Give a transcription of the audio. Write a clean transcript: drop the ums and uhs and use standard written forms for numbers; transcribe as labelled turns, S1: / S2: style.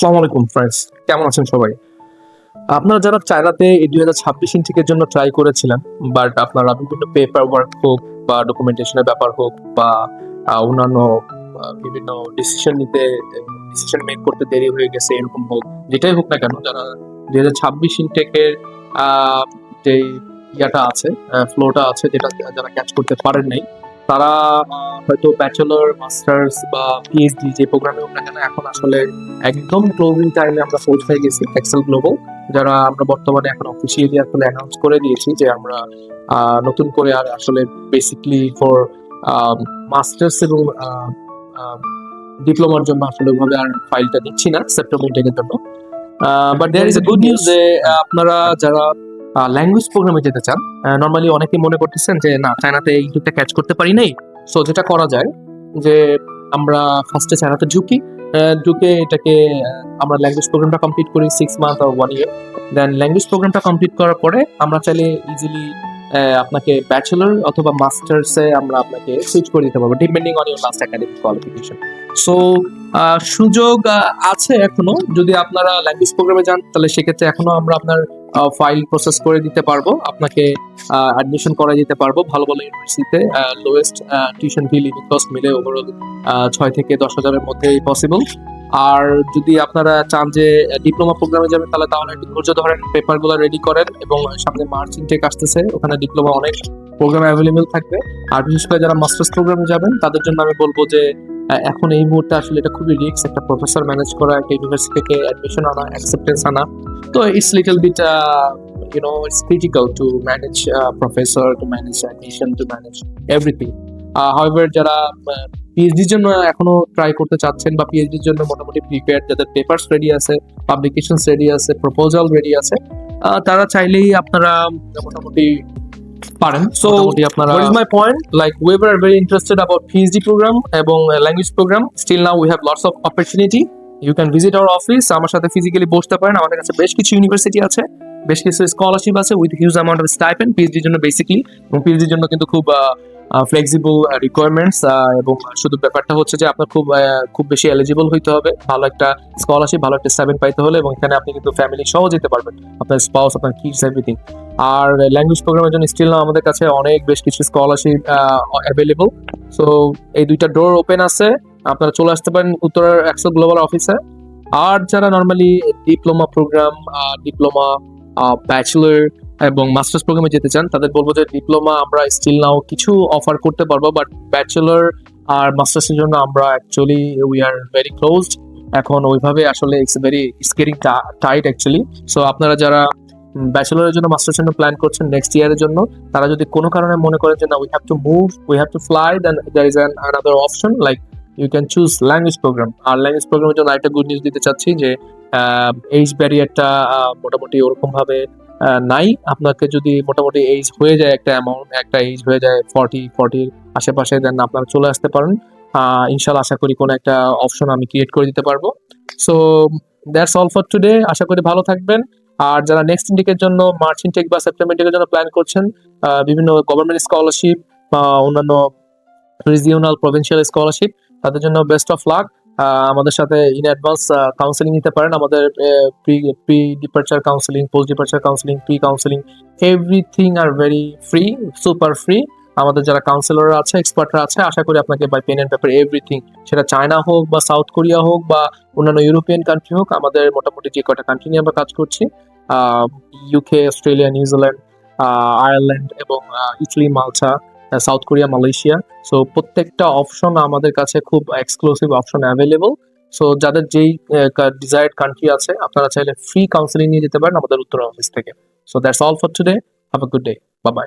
S1: আসসালামু আলাইকুম ফ্রেন্ডস, কেমন আছেন সবাই? আপনারা যারা চায়নাতে এই 2026 ইনটেকের জন্য ট্রাই করেছিলেন, বাট আপনারা বিভিন্ন পেপার ওয়ার্ক হোক বা ডকুমেন্টেশনের ব্যাপার হোক বা অন্যান্য বিভিন্ন ডিসিশন মেক করতে দেরি হয়ে গেছে এরকম হোক, যেটাই হোক না কেন, যারা 2026 ইনটেকের যে ইয়াটা আছে, ফ্লোটা আছে, যেটা যারা ক্যাচ করতে পারেন নাই, তারা হয়তো ব্যাচেলর, মাস্টার্স বা পিএইচডি যে প্রোগ্রামে হোক না কেন, এখন আসলে একদম ক্লোজিং টাইমে আমরা পৌঁছে গেছি এক্সেল গ্লোবাল। যারা আমরা বর্তমানে এখন অফিসিয়ালি আসলে অ্যানাউন্স করে দিয়েছি যে আমরা নতুন করে আর আসলে বেসিকলি ফর মাস্টার্স এবং ডিপ্লোমার জন্য আসলে ওইভাবে আর ফাইলটা দিচ্ছি না সেপ্টেম্বর ইনটেকের জন্য। But there is a good news যে আপনারা যারা ল্যাঙ্গুয়েজ প্রোগ্রামে যেতে চান, নর্মালি অনেকে মনে করতেছেন যে না, চায়নাতে ইউটিউবটা ক্যাচ করতে পারি নাই। সো যেটা করা যায় যে আমরা ফার্স্টে চায়নাতে ঢুকে এটাকে আমরা ল্যাঙ্গুয়েজ প্রোগ্রামটা কমপ্লিট করি 6 মান্থ আর 1 ইয়ার। দেন ল্যাঙ্গুয়েজ প্রোগ্রামটা কমপ্লিট করার পরে আমরা চাইলে ইজিলি আপনাকে ব্যাচেলর অথবা মাস্টার্সে আমরা আপনাকে সুইচ করে দিতে পারবো depending on your last academic qualification. So সুযোগ আছে এখনো। যদি আপনারা ল্যাঙ্গুয়েজ প্রোগ্রামে যান তাহলে সেক্ষেত্রে এখনো আমরা আপনার ফাইল প্রসেস করে দিতে পারবো, আপনাকে অ্যাডমিশন করা দিতে পারবো ভালো ভালো ইউনিভার্সিটিতে। Lowest tuition fee living cost মিলে ওভারঅল 6 থেকে 10,000-এর মধ্যেই পসিবল। আর যদি আপনারা চান যে ডিপ্লোমা প্রোগ্রামে যাবেন তাহলে একটু ধৈর্য ধরেন, পেপারগুলো রেডি করেন, এবং সামনে মার্চ ইনটেক আসতেছে, ওখানে ডিপ্লোমা অনেক প্রোগ্রাম অ্যাভেলেবেল থাকবে। আর বিশেষ করে যারা মাস্টার্স প্রোগ্রামে যাবেন তাদের জন্য আমি বলবো যে এখন এই মুহূর্তে আসলে এটা খুবই রিস্ক, একটা প্রফেসর ম্যানেজ করা, একটা ইউনিভার্সিটি থেকে অ্যাডমিশন আনা, অ্যাকসেপ্টেন্স আনা। তো it's little bit it's critical to manage professor, to manage admission, to manage everything. However, যারা পিএইচডির জন্য এখনো ট্রাই করতে চাচ্ছেন বা পিএইচডির জন্য মোটামুটি প্রিপেয়ার, যাদের পেপারস রেডি আছে, পাবলিকেশনস রেডি আছে, প্রপোজাল রেডি আছে, তারা চাইলেই আপনারা মোটামুটি পারেন। সো আপনারা, what is my point, like we were very interested about PhD program এবং language program. Still now we have lots of opportunity. You can visit our office, আমার সাথে ফিজিক্যালি বসতে পারেন। আমাদের কাছে বেশ কিছু ইউনিভার্সিটি আছে, বেশ কিছু স্কলারশিপ আছে with huge amount of stipend পিএইচডির জন্য বেসিকলি। এবং পিএইচডির জন্য কিন্তু খুব ফ্লেক্সিবল রিকোয়ারমেন্টস, এবং শুধু ব্যাপারটা হচ্ছে যে আপনার খুব বেশি এলিজিবল হইতে হবে, ভালো একটা স্কলারশিপ, ভালো একটা স্টাইপেন্ড পাইতে হলে, এবং এখানে আপনি কিন্তু ফ্যামিলি সহ যেতে পারবেন, আপনার স্পাউস, আপনার কিডস, এভরিথিং। আর ল্যাঙ্গুয়েজ প্রোগ্রামের জন্য স্টিল না আমাদের কাছে বেশ কিছু স্কলারশিপ অ্যাভেলেবল। সো এই দুইটা ডোর ওপেন আছে, আপনারা চলে আসতে পারেন উত্তরার এক্সেল গ্লোবাল অফিসে। আর যারা normally diploma program, diploma, bachelor এবং মাস্টার্স প্রোগ্রামে যেতে চান, তাদের বলবো যে ডিপ্লোমা আমরা স্টিল নাও কিছু অফার করতে পারবো, বাট ব্যাচেলর আর মাস্টার্সের জন্য আমরা actually we are very closed. এখন ওইভাবে আসলে it's very scaring tight actually. So আপনারা যারা ব্যাচেলরের জন্য, মাস্টার্সের জন্য প্ল্যান করছেন নেক্সট ইয়ারের জন্য, তারা যদি কোনো কারণে মনে করেন যে না, we have to move, we have to fly, then there is another option, like you can choose language program. আর ল্যাঙ্গুয়েজ প্রোগ্রামের জন্য একটা গুড নিউজ দিতে চাচ্ছি যে এইজ ব্যারিয়ারটা মোটামুটি ওরকম ভাবে নাই। আপনাকে যদি মোটামুটি এইজ হয়ে যায়, একটা এইজ হয়ে যায় 40-40 আশেপাশে, দেন আপনারা চলে আসতে পারেন। ইনশাল্লাহ আশা করি কোনো একটা অপশন আমি ক্রিয়েট করে দিতে পারবো। So that's all for today. আশা করি ভালো থাকবেন। আর যারা নেক্সট ইনটেকের জন্য, মার্চ ইনটেক বা সেপ্টেম্বর ইনটেকের জন্য প্ল্যান করছেন, বিভিন্ন গভর্নমেন্ট স্কলারশিপ বা অন্যান্য রিজিওনাল প্রভিন্সিয়াল স্কলারশিপ, তাদের জন্য বেস্ট অফ লাক। আমাদের সাথে ইন অ্যাডভান্স কাউন্সেলিং নিতে পারেন। আমাদের pre departure counseling, post departure counseling, pre counseling, everything are very free, super free. আমাদের যারা কাউন্সিলররা আছে, এক্সপার্টরা আছে, আশা করি আপনাকে by pen and paper everything, সেটা চায়না হোক বা সাউথ কোরিয়া হোক বা অন্যান্য ইউরোপিয়ান কান্ট্রি হোক, আমাদের মোটামুটি যে কটা কান্ট্রি নিয়ে আমরা কাজ করছি, ইউকে, অস্ট্রেলিয়া, নিউজিল্যান্ড, আয়ারল্যান্ড এবং ইটালি, মালটা, সাউথ কোরিয়া, মালয়েশিয়া। সো প্রত্যেকটা অপশন আমাদের কাছে খুব এক্সক্লুসিভ অপশন অ্যাভেলেবল। সো যাদের যেই ডিজায়ার্ড কান্ট্রি আছে, আপনারা চাইলে ফ্রি কাউন্সেলিং নিয়ে যেতে পারেন আমাদের উত্তর অফিস থেকে। So that's all for today. Have a good day. Bye bye.